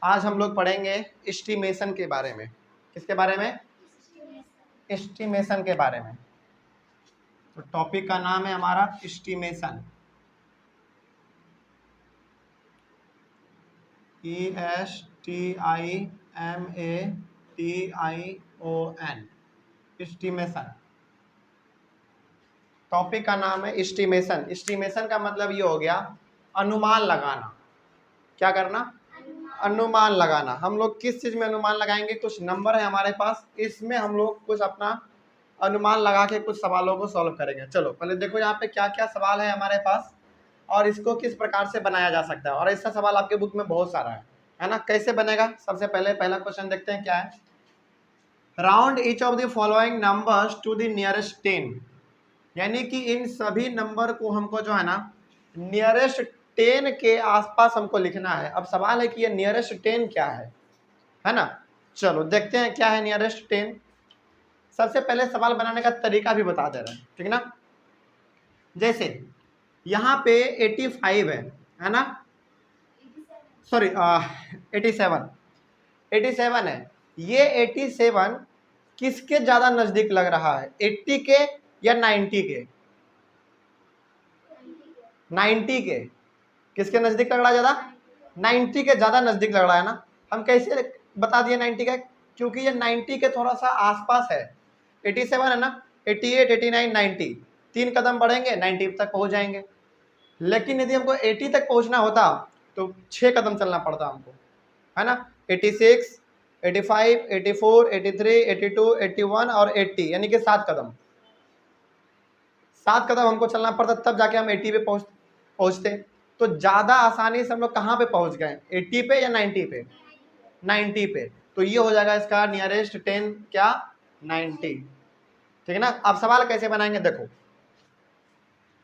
आज हम लोग पढ़ेंगे एस्टिमेशन के बारे में। किसके बारे में? एस्टिमेशन के बारे में। तो टॉपिक का नाम है हमारा एस्टिमेशन। ESTIMATION, estimation. टॉपिक का नाम है एस्टिमेशन। एस्टिमेशन का मतलब ये हो गया अनुमान लगाना। क्या करना? अनुमान लगाना। हम लोग किस चीज में अनुमान लगाएंगे? कुछ नंबर है हमारे पास, इसमें हम लोग कुछ अपना अनुमान लगा के कुछ सवालों को सॉल्व करेंगे। चलो पहले देखो यहाँ पे क्या क्या सवाल है हमारे पास और इसको किस प्रकार से बनाया जा सकता है। और ऐसा सवाल आपके बुक में बहुत सारा है ना। कैसे बनेगा? सबसे पहले पहला क्वेश्चन देखते हैं क्या है। Round each of the following numbers to the nearest 10, यानी कि इन सभी नंबर को हमको जो है ना नियरेस्ट 10 के आसपास हमको लिखना है। अब सवाल है कि ये नियरेस्ट 10 क्या है ना। चलो देखते हैं क्या है नियरेस्ट 10। सबसे पहले सवाल बनाने का तरीका भी बता दे रहे हैं, ठीक ना। जैसे यहाँ पे 85 है ना, सॉरी 87 है। ये 87 किसके ज्यादा नजदीक लग रहा है? 80 के या 90 के? 90 के। किसके नजदीक लग रहा है ज्यादा? 90 के ज्यादा नजदीक लग रहा है ना। हम कैसे बता दिए 90 का? क्योंकि ये 90 के थोड़ा सा आसपास है। 87 है ना, 88, 89, 90, 3 कदम बढ़ेंगे 90 तक पहुंच जाएंगे। लेकिन यदि हमको 80 तक पहुंचना होता तो 6 कदम चलना पड़ता हमको, है ना। 86, 85, 84, 83, 82, 81 और 80, यानी कि 7 कदम। 7 कदम हमको चलना पड़ता तब जाके हम 80 पे पहुंचते। तो ज्यादा आसानी से हम लोग कहाँ पे पहुंच गए? 80 पे या 90 पे? 90 पे। तो ये हो जाएगा इसका नियरेस्ट 10 क्या? 90, ठीक है ना। अब सवाल कैसे बनाएंगे देखो।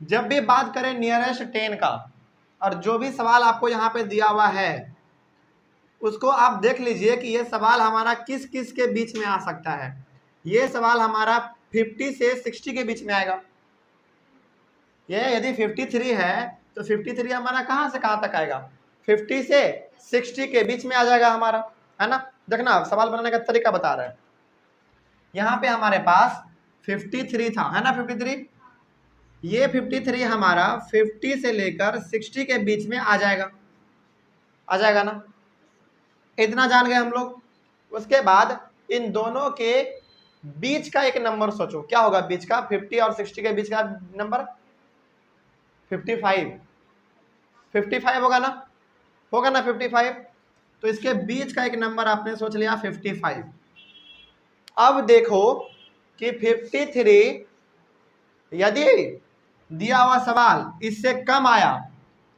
जब भी बात करें नियरेस्ट 10 का और जो भी सवाल आपको यहाँ पे दिया हुआ है उसको आप देख लीजिए कि ये सवाल हमारा किस किस के बीच में आ सकता है। ये सवाल हमारा 50 से 60 के बीच में आएगा। ये यदि 53 है तो 53 हमारा कहाँ से कहाँ तक आएगा? 50 से 60 के बीच में आ जाएगा हमारा, है ना। देखना सवाल बनाने का तरीका बता रहे हैं। यहाँ पे हमारे पास 53 था, है ना। 53, ये 53 हमारा 50 से लेकर 60 के बीच में आ जाएगा ना। इतना जान गए हम लोग। उसके बाद इन दोनों के बीच का एक नंबर सोचो, क्या होगा बीच का? 50 और 60 के बीच का नंबर 55 होगा ना, 55। तो इसके बीच का एक नंबर आपने सोच लिया 55। अब देखो कि 53 यदि दिया हुआ सवाल इससे कम आया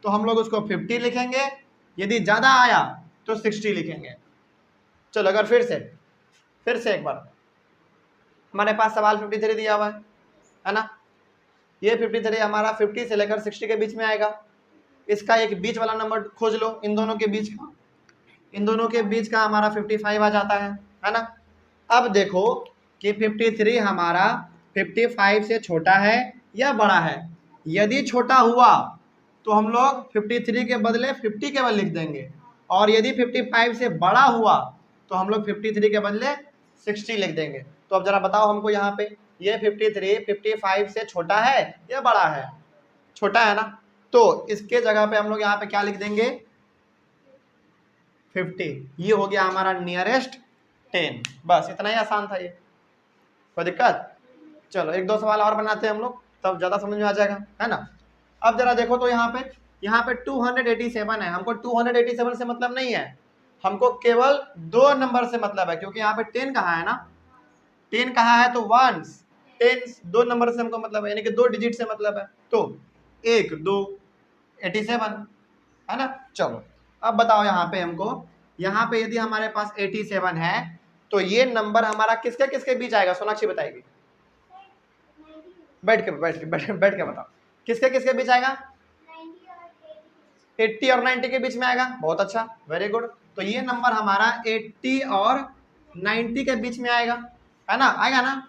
तो हम लोग उसको 50 लिखेंगे, यदि ज्यादा आया तो 60 लिखेंगे। चलो अगर फिर से एक बार हमारे पास सवाल 53 दिया हुआ है ना। ये 53 हमारा 50 से लेकर 60 के बीच में आएगा। इसका एक बीच वाला नंबर खोज लो, इन दोनों के बीच का। इन दोनों के बीच का हमारा 55 आ जाता है ना। अब देखो कि 53 हमारा 55 से छोटा है या बड़ा है। यदि छोटा हुआ तो हम लोग 53 के बदले 50 केवल लिख देंगे, और यदि 55 से बड़ा हुआ तो हम लोग 53 के बदले 60 लिख देंगे। तो अब जरा बताओ हमको यहाँ पे ये 53 55 से छोटा है या बड़ा है? छोटा है ना। तो इसके जगह पे हम लोग यहाँ पे क्या लिख देंगे? 50। ये हो गया हमारा नियरेस्ट 10। बस इतना ही आसान था ये, कोई दिक्कत? चलो एक दो सवाल और बनाते हैं हम लोग, तब ज्यादा समझ में आ जाएगा, है ना। अब जरा देखो तो यहाँ पे 287 है। हमको 287 से मतलब नहीं है, हमको केवल 2 नंबर से मतलब है। क्योंकि यहाँ पे 10 कहाँ है ना, 10 कहाँ है तो वंस 10, 2 नंबर से हमको मतलब है, यानी कि 2 डिजिट से मतलब है। तो 1 2 87, है ना। चलो अब बताओ यहाँ पे हमको, यहाँ पे यदि हमारे पास 87 है तो ये नंबर हमारा किसके किसके बीच आएगा? सोनाक्षी बताएगी। बैठ के बताओ किसके किसके बीच आएगा? 80 और 90 के बीच में आएगा। बहुत अच्छा, वेरी गुड। तो ये नंबर हमारा 80 और 90 के बीच में आएगा, है ना। आएगा ना।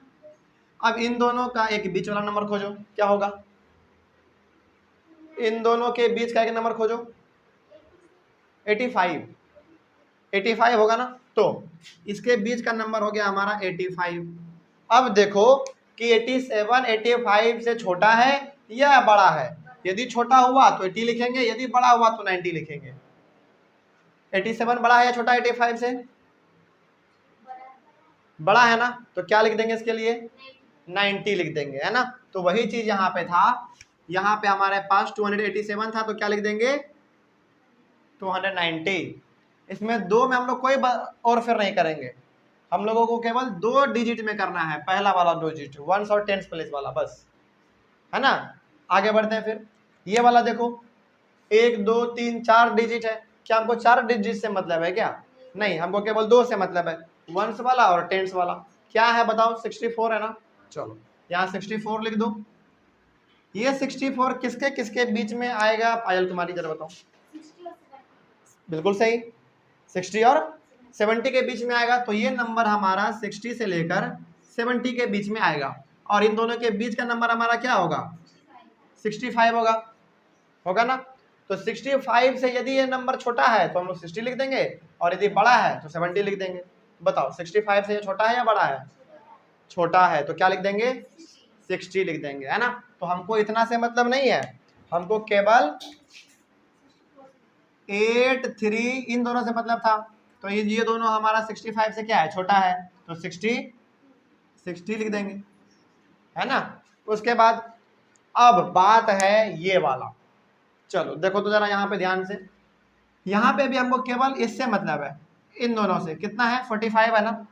अब इन दोनों का एक बीच वाला नंबर खोजो, क्या होगा? इन दोनों के बीच का एक नंबर खोजो। 85, 85 होगा ना, तो इसके बीच का नंबर हो गया हमारा 85। अब देखो कि 87 85 से छोटा है या बड़ा है। यदि छोटा हुआ तो 80 लिखेंगे, यदि बड़ा हुआ तो 90 लिखेंगे। 87 बड़ा है या छोटा 85 से? बड़ा है ना, तो क्या लिख देंगे इसके लिए? 90 लिख देंगे, है ना। तो वही चीज यहाँ पे था, यहाँ पे हमारे पास 287 था, तो क्या लिख देंगे? 290। इसमें दो में हम लोग कोई और फिर नहीं करेंगे, हम लोगों को केवल 2 डिजिट में करना है, पहला वाला 2 डिजिट, वंस और टेंस प्लेस वाला, बस, है ना। आगे बढ़ते हैं फिर। ये वाला देखो 1 2 3 4 डिजिट है, क्या हमको 4 डिजिट से मतलब है क्या? नहीं, हमको केवल 2 से मतलब है, वंस वाला और टेंस वाला। क्या है बताओ? 64 है ना। चलो यहाँ 64 लिख दो। ये 64 किसके किसके बीच में आएगा पायल कुमारी, जरा बताओ। बिल्कुल सही, 60 और 70 के बीच में आएगा। तो ये नंबर हमारा 60 से लेकर 70 के बीच में आएगा, और इन दोनों के बीच का नंबर हमारा क्या होगा? 65 होगा ना। तो 65 से यदि ये नंबर छोटा है तो हम लोग 60 लिख देंगे, और यदि बड़ा है तो 70 लिख देंगे। बताओ 65 से ये छोटा है या बड़ा है? छोटा है, तो क्या लिख देंगे? 60 लिख देंगे, है ना। तो हमको इतना से मतलब नहीं है, हमको केवल 8 3 इन दोनों से मतलब था। तो ये दोनों हमारा 65 से क्या है? छोटा है, तो 60 लिख देंगे, है ना। उसके बाद अब बात है ये वाला। चलो देखो तो जरा यहाँ पे ध्यान से, यहाँ पे भी हमको केवल इससे मतलब है, इन दोनों से। कितना है? 45 है ना।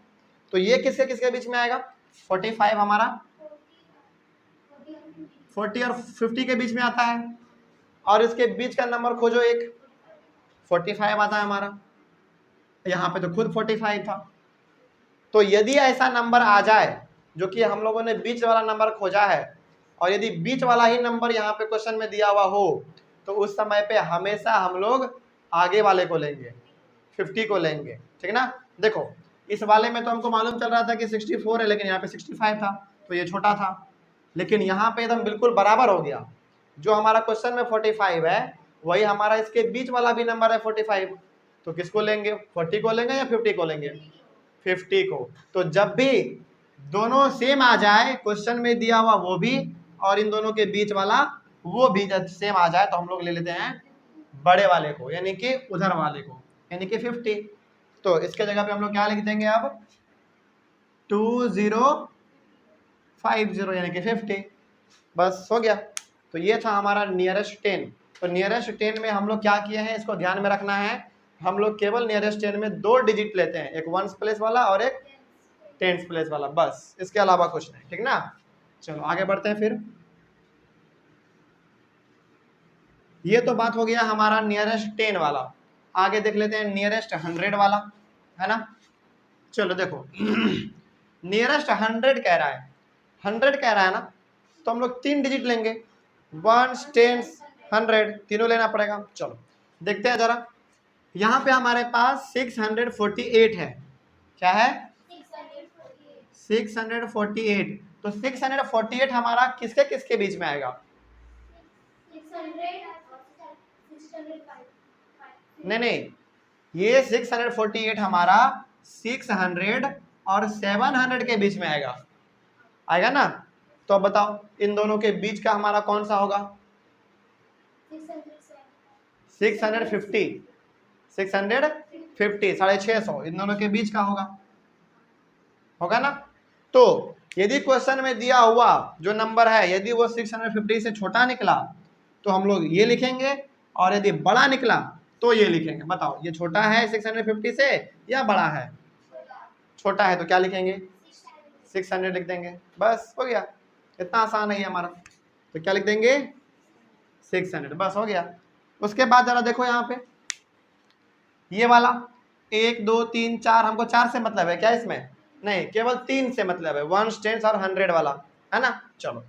तो ये किसके किसके बीच में आएगा? 45 हमारा 40 और 50 के बीच में आता है, और इसके बीच का नंबर खोजो, एक 45 आता है हमारा। यहाँ पे तो खुद 45 था। तो यदि ऐसा नंबर आ जाए जो कि हम लोगों ने बीच वाला नंबर खोजा है, और यदि बीच वाला ही नंबर यहाँ पे क्वेश्चन में दिया हुआ हो, तो उस समय पे हमेशा हम लोग आगे वाले को लेंगे, 50 को लेंगे, ठीक ना। देखो इस वाले में तो हमको मालूम चल रहा था कि 64 है, लेकिन यहाँ पे 65 था, तो ये छोटा था। लेकिन यहाँ पे एकदम बिल्कुल बराबर हो गया, जो हमारा क्वेश्चन में 45 है वही हमारा इसके बीच वाला भी नंबर है 45। तो किसको लेंगे? 40 को लेंगे या 50 को लेंगे? 50 को। तो जब भी दोनों सेम आ जाए, क्वेश्चन में दिया हुआ वो भी और इन दोनों के बीच वाला वो भी जब सेम आ जाए, तो हम लोग ले लेते हैं बड़े वाले को, यानी कि उधर वाले को, यानी कि 50। तो इसके जगह पे हम लोग क्या लिख देंगे अब? 2050, यानी कि 50। बस हो गया। तो ये था हमारा नियरेस्ट 10। तो नियरेस्ट 10 में हम लोग क्या किए हैं, इसको ध्यान में रखना है। हम लोग केवल नियरेस्ट 10 में 2 डिजिट लेते हैं, एक वंस प्लेस वाला और एक टेंस प्लेस वाला, बस, इसके अलावा कुछ नहीं, ठीक ना। चलो आगे बढ़ते हैं फिर। ये तो बात हो गया हमारा नियरेस्ट 10 वाला। आगे देख लेते हैं नियरेस्ट 100 वाला, है ना। चलो देखो नियरेस्ट 100 कह रहा है, 100 कह रहा है ना, तो हम लोग 3 डिजिट लेंगे, 1 10 100, तीनों लेना पड़ेगा। चलो देखते हैं जरा। यहाँ पे हमारे पास 648 है। क्या है? 648। तो 648 हमारा किसके किसके बीच में आएगा? नहीं, ये 648 हमारा 600 और 700 के बीच में आएगा ना। तो अब बताओ इन दोनों के बीच का हमारा कौन सा होगा? 650, 650 इन दोनों के बीच का होगा ना। तो यदि क्वेश्चन में दिया हुआ जो नंबर है, यदि वो 650 से छोटा निकला तो हम लोग ये लिखेंगे, और यदि बड़ा निकला तो ये लिखेंगे। बताओ ये छोटा है 650 से या बड़ा है? छोटा है, तो क्या लिखेंगे? 600 लिख देंगे, बस हो गया। इतना आसान है ये हमारा। तो क्या लिख देंगे? 600, बस हो गया। उसके बाद जरा देखो यहाँ पे ये वाला 1 2 3 4, हमको 4 से मतलब है क्या इसमें? नहीं, केवल 3 से मतलब है, 1 10 और 100 वाला, है ना। चलो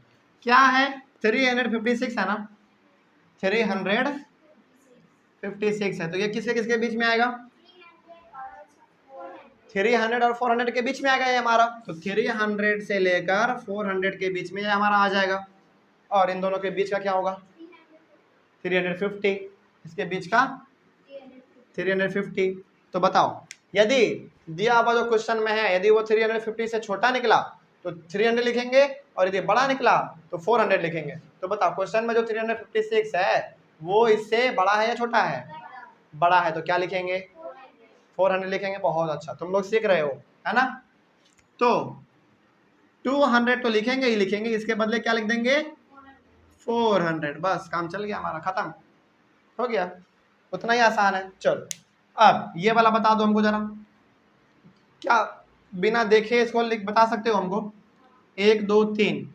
क्या है? 356 है ना, 356 है। तो ये किसके किसके बीच में आएगा? 300 और 400 के बीच में आएगा ये हमारा। तो 300 से लेकर 400 के बीच में ये हमारा आ जाएगा, और इन दोनों के बीच का क्या होगा? 350। इसके बीच का 350। तो तो बताओ, यदि दिया हुआ जो क्वेश्चन में है यदि वो 350 से छोटा निकला तो 300 लिखेंगे, और यदि बड़ा निकला तो 400 लिखेंगे। तो बताओ क्वेश्चन में जो 356 है वो इससे बड़ा है या छोटा है? बड़ा है, तो क्या लिखेंगे? 400 लिखेंगे। बहुत अच्छा, तुम लोग सीख रहे हो, है ना। तो 200 तो लिखेंगे ही लिखेंगे, इसके बदले क्या लिख देंगे? 400। बस काम चल गया हमारा, खत्म हो गया। उतना ही आसान है। चलो अब ये वाला बता दो हमको जरा, क्या बिना देखे इसको लिख बता सकते हो हमको? 1 2 3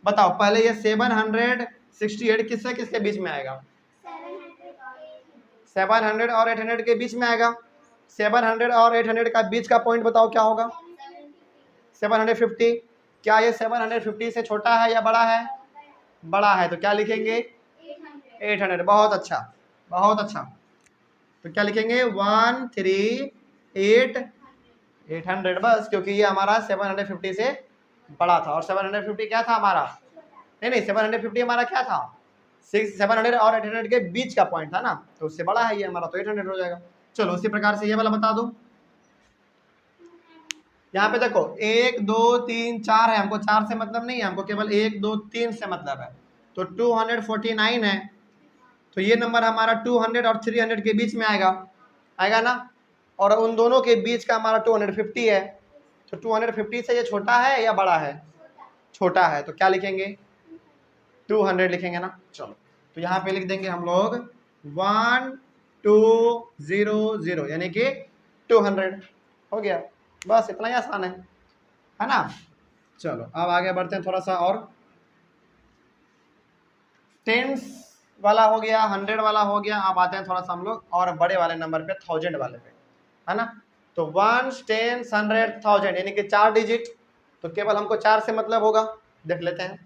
बताओ। पहले ये 768 किससे किसके बीच में आएगा? 700 और 800 के बीच में आएगा। 700 और 800 का बीच का पॉइंट बताओ क्या होगा? 750। क्या ये 750 से छोटा है या बड़ा है? बड़ा है, तो क्या लिखेंगे? 800। बहुत अच्छा, बहुत अच्छा। तो क्या लिखेंगे? 800 बस, क्योंकि ये हमारा 750 से बड़ा था। और 750 क्या था हमारा? नहीं 750 हमारा क्या था? 700 और 800 के बीच का पॉइंट था ना, तो उससे बड़ा है ये हमारा, तो 800 हो जाएगा। चलो उसी प्रकार से ये वाला बता दो। यहाँ पे देखो 1 2 3 4 है, हमको 4 से मतलब नहीं है, हमको केवल 1 2 3 से मतलब है। तो 249 है, तो ये नंबर हमारा 200 और 300 के बीच में आएगा, आएगा ना। और उन दोनों के बीच का हमारा 250 है, तो 250 से ये छोटा है या बड़ा है? छोटा है, तो क्या लिखेंगे? 200 लिखेंगे ना। चलो तो यहाँ पे लिख देंगे हम लोग 1200, यानी कि 200 हो गया। बस इतना ही आसान है ना। चलो अब आगे बढ़ते हैं थोड़ा सा और। टेंस वाला हो गया, 100 वाला हो गया। अब आते हैं थोड़ा सा हम लोग और बड़े वाले नंबर पे, 1000 वाले पे, है ना। तो 1 10 100 1000 यानी कि 4 डिजिट, तो केवल हमको 4 से मतलब होगा। देख लेते हैं,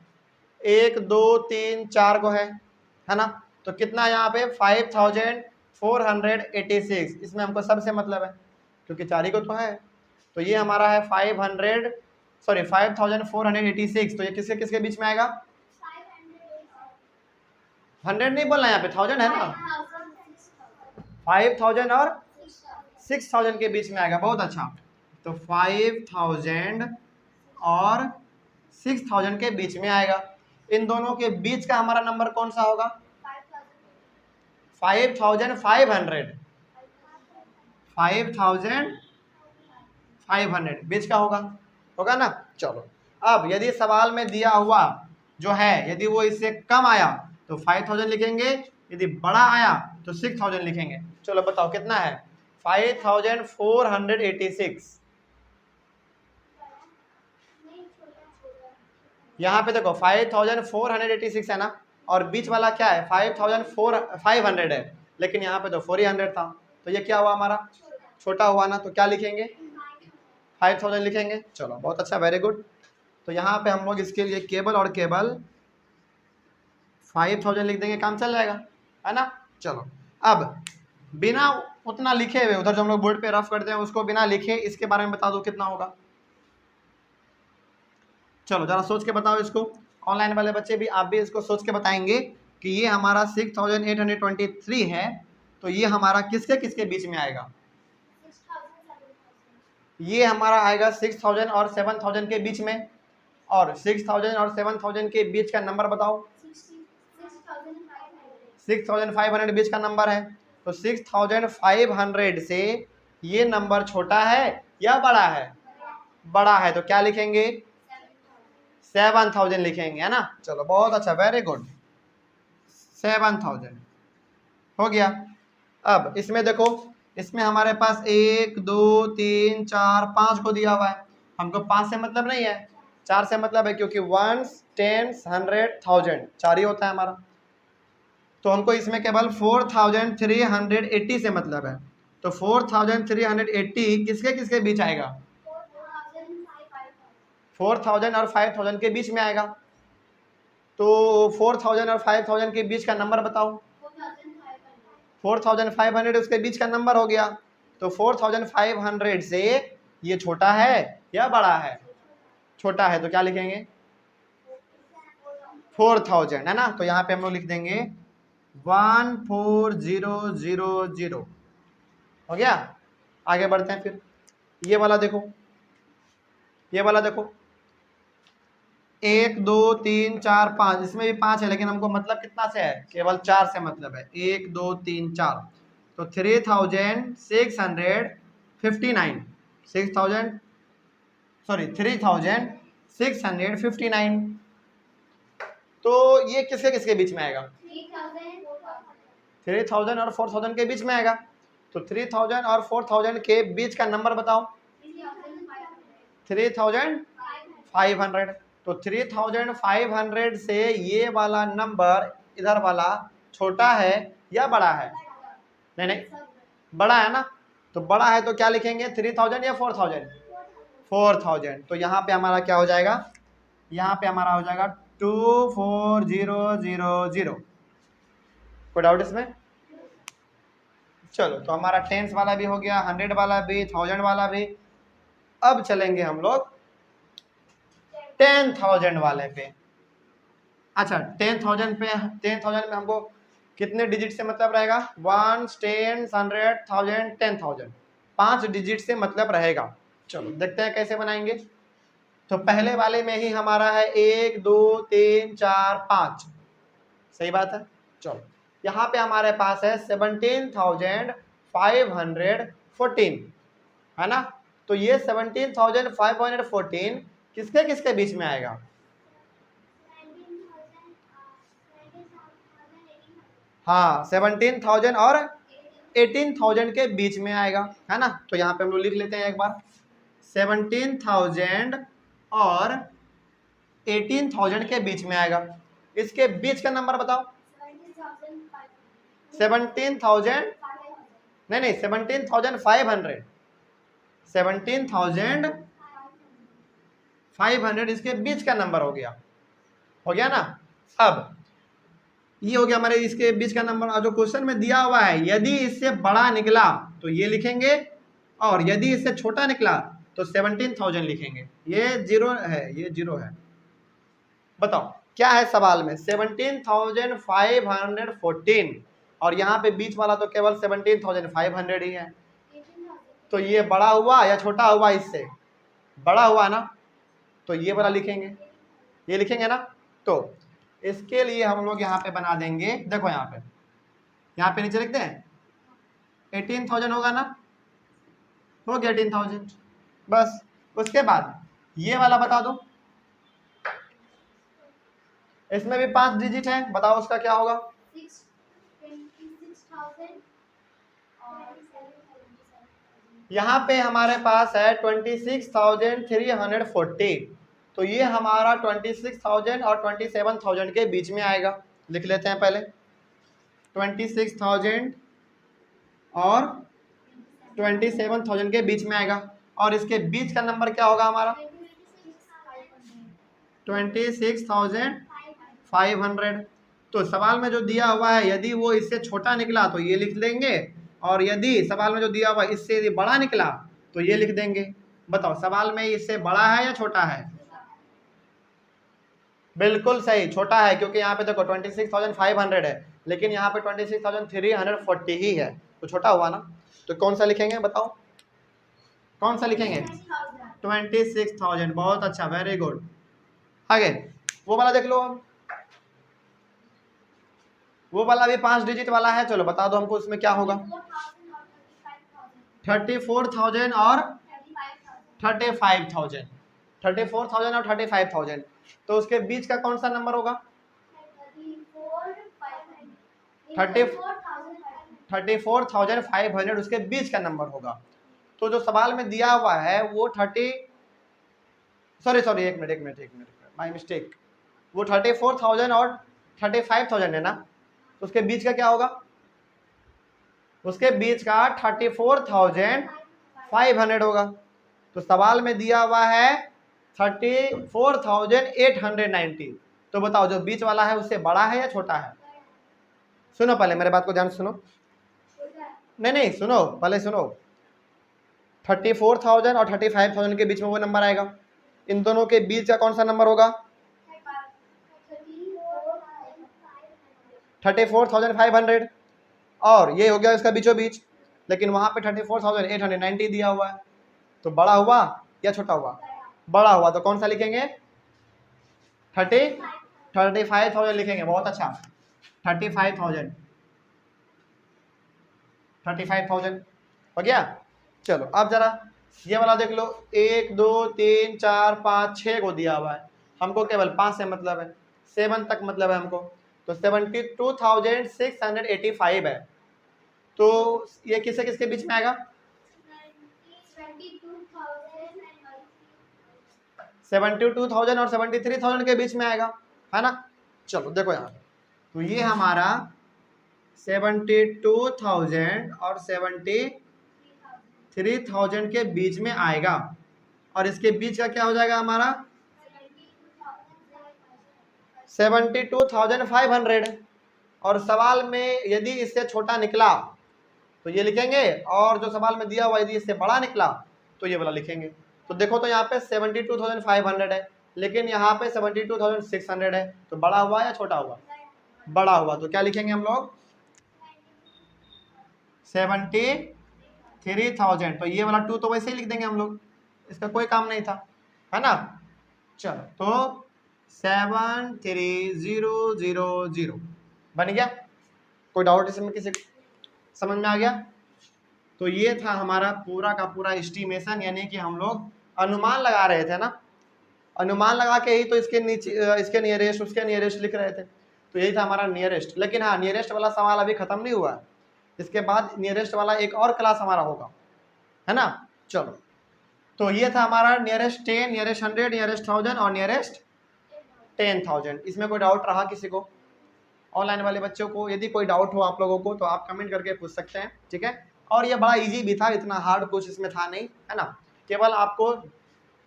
1 2 3 4 को है ना। तो कितना यहाँ पे? 5486। इसमें हमको सबसे मतलब है क्योंकि 4 ही को तो है। तो ये हमारा है 5486। तो ये किसके किसके बीच में आएगा? 100 नहीं बोलना, यहाँ पे 1000 है ना। 5000 और 6000 के बीच में आएगा। बहुत अच्छा। तो 5000 और 6000 के बीच में आएगा। इन दोनों के बीच का हमारा नंबर कौन सा होगा? 5500। 5500 बीच का होगा, होगा ना। चलो अब यदि सवाल में दिया हुआ जो है यदि वो इससे कम आया तो 5000 लिखेंगे, यदि बड़ा आया तो 6000 लिखेंगे। चलो बताओ कितना है? 5486। यहाँ पे देखो 5486 है ना, और बीच वाला क्या है? 5500 है, लेकिन यहाँ पे तो 400 था, तो ये क्या हुआ हमारा? छोटा हुआ ना। तो क्या लिखेंगे? 5000 लिखेंगे। चलो बहुत अच्छा, वेरी गुड। तो यहाँ पे हम लोग इसके लिए केबल और केबल 5000 लिख देंगे, काम चल जाएगा, है ना। चलो अब बिना उतना लिखे हुए, उधर जो हम लोग बोर्ड पे रफ करते हैं उसको बिना लिखे इसके बारे में बता दो कितना होगा। चलो जरा सोच के बताओ इसको। ऑनलाइन वाले बच्चे भी, आप भी इसको सोच के बताएंगे कि ये हमारा 6823 है, तो ये हमारा किसके किसके बीच में आएगा? ये हमारा आएगा 6000 और 7000 के बीच में। और 6000 और 7000 के बीच का नंबर बताओ। 6500 बीच का नंबर है, तो 6500 से ये नंबर छोटा है या बड़ा है? बड़ा है, तो क्या लिखेंगे? 7000 लिखेंगे, है ना। चलो बहुत अच्छा, वेरी गुड। 7000 हो गया। अब इसमें देखो, इसमें हमारे पास 1 2 3 4 5 को दिया हुआ है, हमको 5 से मतलब नहीं है, 4 से मतलब है, क्योंकि 1 10 100 1000 4 ही होता है हमारा। तो हमको इसमें केवल 4380 से मतलब है। तो 4380 किसके किसके बीच आएगा? 4000 और 5000 के बीच में आएगा। तो 4000 और 5000 के बीच का नंबर बताओ। 4500 उसके बीच का नंबर हो गया। तो 4500 से ये छोटा है या बड़ा है? छोटा है, तो क्या लिखेंगे? 4000, है ना। तो यहाँ पे हम लोग लिख देंगे 14000 हो गया। आगे बढ़ते हैं फिर। ये वाला देखो, ये वाला देखो, 1 2 3 4 5, इसमें भी 5 है, लेकिन हमको मतलब कितना से है, केवल 4 से मतलब है। 1 2 3 4, तो 3659, 3659। तो ये किसके किसके बीच में आएगा, 3000 और 4000 के बीच में आएगा। तो 3000 और 4000 के बीच का नंबर बताओ। 3500। तो 3500 से ये वाला नंबर इधर वाला छोटा है या बड़ा है? नहीं नहीं, बड़ा है ना। तो बड़ा है तो क्या लिखेंगे, 3000 या 4000? 4000। तो यहाँ पे हमारा क्या हो जाएगा, यहाँ पे हमारा हो जाएगा 24000। कोई डाउट इसमें? चलो, तो हमारा टेंस वाला भी हो गया, 100 वाला भी, 1000 वाला भी। अब चलेंगे हम लोग 10,000 वाले पे। अच्छा, 10,000 पे, 10,000 में हमको कितने डिजिट से मतलब रहेगा, 1 10 100 1000 10,000, 5 डिजिट से मतलब रहेगा। चलो देखते हैं कैसे बनाएंगे। तो पहले वाले में ही हमारा है 1 2 3 4 5, सही बात है। चलो, यहाँ पे हमारे पास है 17,514, है ना। तो ये 17,514 किसके किसके बीच में आएगा? हाँ, 17,000 और 18,000 के बीच में आएगा, है ना। तो यहाँ पे हम लोग लिख लेते हैं एक बार, 17,000 और 18,000 के बीच में आएगा। इसके बीच का नंबर बताओ। 17,000, नहीं 17,500, 17,500 इसके बीच का नंबर हो गया ना। अब ये हो गया हमारे इसके बीच का नंबर। और जो क्वेश्चन में दिया हुआ है, यदि इससे बड़ा निकला तो ये लिखेंगे, और यदि इससे छोटा निकला तो 17,000 लिखेंगे। ये 0 है, ये 0 है। बताओ क्या है सवाल में, 17,514, और यहाँ पे बीच वाला तो केवल 17,500 ही है। तो ये बड़ा हुआ या छोटा हुआ, इससे बड़ा हुआ ना, तो ये वाला लिखेंगे, ये लिखेंगे ना। तो इसके लिए हम लोग यहाँ पे बना देंगे, देखो यहाँ पे नीचे लिखते हैं 18,000 होगा ना, हो गया 18,000 बस। उसके बाद ये वाला बता दो, इसमें भी 5 डिजिट है, बताओ उसका क्या होगा। 26,000। यहाँ पे हमारे पास है 26,340, तो ये हमारा 26,000 और 27,000 के बीच में आएगा। लिख लेते हैं पहले, 26,000 और 27,000 के बीच में आएगा। और इसके बीच का नंबर क्या होगा हमारा, 26,500। तो सवाल में जो दिया हुआ है, यदि वो इससे छोटा निकला तो ये लिख देंगे, और यदि सवाल में जो दिया हुआ है इससे यदि बड़ा निकला तो ये लिख देंगे। बताओ सवाल में इससे बड़ा है या छोटा है? बिल्कुल सही, छोटा है, क्योंकि यहाँ पे देखो 26,500 है, लेकिन यहाँ पे 26,340 ही है, तो छोटा हुआ ना। तो कौन सा लिखेंगे बताओ, कौन सा लिखेंगे? 26,000। बहुत अच्छा, वेरी गुड। आगे वो वाला देख लो, वो वाला भी 5 डिजिट वाला है। चलो बता दो हमको उसमें क्या होगा। 34,000 और 35,000, 34,000 और 35,000, तो उसके बीच का कौन सा नंबर होगा? 34,500 उसके बीच का नंबर होगा। तो जो सवाल में दिया हुआ है वो 30, सॉरी एक मिनट माय मिस्टेक, वो 34,000 और 35,000 है ना, तो उसके बीच का क्या होगा? उसके बीच का 34,500 होगा। तो सवाल में दिया हुआ है 34,890, तो बताओ जो बीच वाला है उससे बड़ा है या छोटा है? सुनो पहले, मेरे बात को ध्यान सुनो, नहीं सुनो पहले सुनो। 34,000 और 35,000 के बीच में वो नंबर आएगा। इन दोनों के बीच का कौन सा नंबर होगा? 34,500, और ये हो गया इसका बीचों बीच। लेकिन वहाँ पे 34,890 दिया हुआ है, तो बड़ा हुआ या छोटा हुआ? बड़ा हुआ, तो कौन सा लिखेंगे? 35,000 लिखेंगे। बहुत अच्छा, 35,000 हो गया। चलो अब जरा ये वाला देख लो, 1 2 3 4 5 6 को दिया हुआ है, हमको केवल 5 से मतलब है, 7 तक मतलब है हमको, तो 72,685 है। तो ये किससे किसके बीच में आएगा? 72,000 और 73,000 के बीच में आएगा, है ना। चलो देखो यहाँ, तो ये हमारा 72,000 और 73,000 के बीच में आएगा, और इसके बीच का क्या हो जाएगा हमारा? 72,500। और सवाल में यदि इससे छोटा निकला तो ये लिखेंगे, और जो सवाल में दिया हुआ यदि इससे बड़ा निकला तो ये वाला लिखेंगे। तो देखो, तो यहाँ पे 72,500 है, लेकिन यहाँ पे 72,600 है, तो बड़ा हुआ या छोटा हुआ? बड़ा हुआ, तो क्या लिखेंगे हम लोग? 73,000। तो ये वाला 2 तो वैसे ही लिख देंगे हम लोग, इसका कोई काम नहीं था, है ना। चलो, तो 73,000 बन गया। कोई डाउट इसमें किसी समझ में आ गया? तो ये था हमारा पूरा का पूरा एस्टिमेशन, यानी कि हम लोग अनुमान लगा रहे थे ना, अनुमान लगा के ही तो इसके नीचे इसके नियरेस्ट उसके नियरेस्ट लिख रहे थे, तो यही था हमारा नियरेस्ट। लेकिन हाँ, नियरेस्ट वाला सवाल अभी खत्म नहीं हुआ है, इसके बाद नियरेस्ट वाला एक और क्लास हमारा होगा, है ना। चलो, तो ये था हमारा नियरेस्ट 10, नियरेस्ट 100, नियरेस्ट 1000 और नियरेस्ट 10,000। इसमें कोई डाउट रहा किसी को? ऑनलाइन वाले बच्चों को यदि कोई डाउट हो आप लोगों को तो आप कमेंट करके पूछ सकते हैं, ठीक है। और ये बड़ा इजी भी था, इतना हार्ड कुछ इसमें था नहीं, है ना। केवल आपको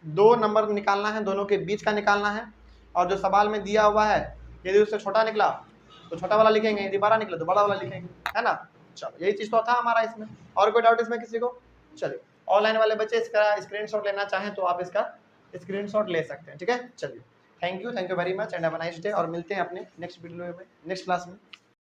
2 नंबर निकालना है, दोनों के बीच का निकालना है, और जो सवाल में दिया हुआ है यदि उससे छोटा निकला तो छोटा वाला लिखेंगे, यदि बड़ा निकला तो बड़ा वाला लिखेंगे, है ना। चलो, यही चीज़ तो था हमारा इसमें। और कोई डाउट इसमें किसी को? चलिए, ऑनलाइन वाले बच्चे इसका स्क्रीनशॉट लेना चाहें तो आप इसका स्क्रीनशॉट ले सकते हैं, ठीक है। चलिए, thank you very much and have a nice day, और मिलते हैं अपने नेक्स्ट वीडियो में, नेक्स्ट क्लास में।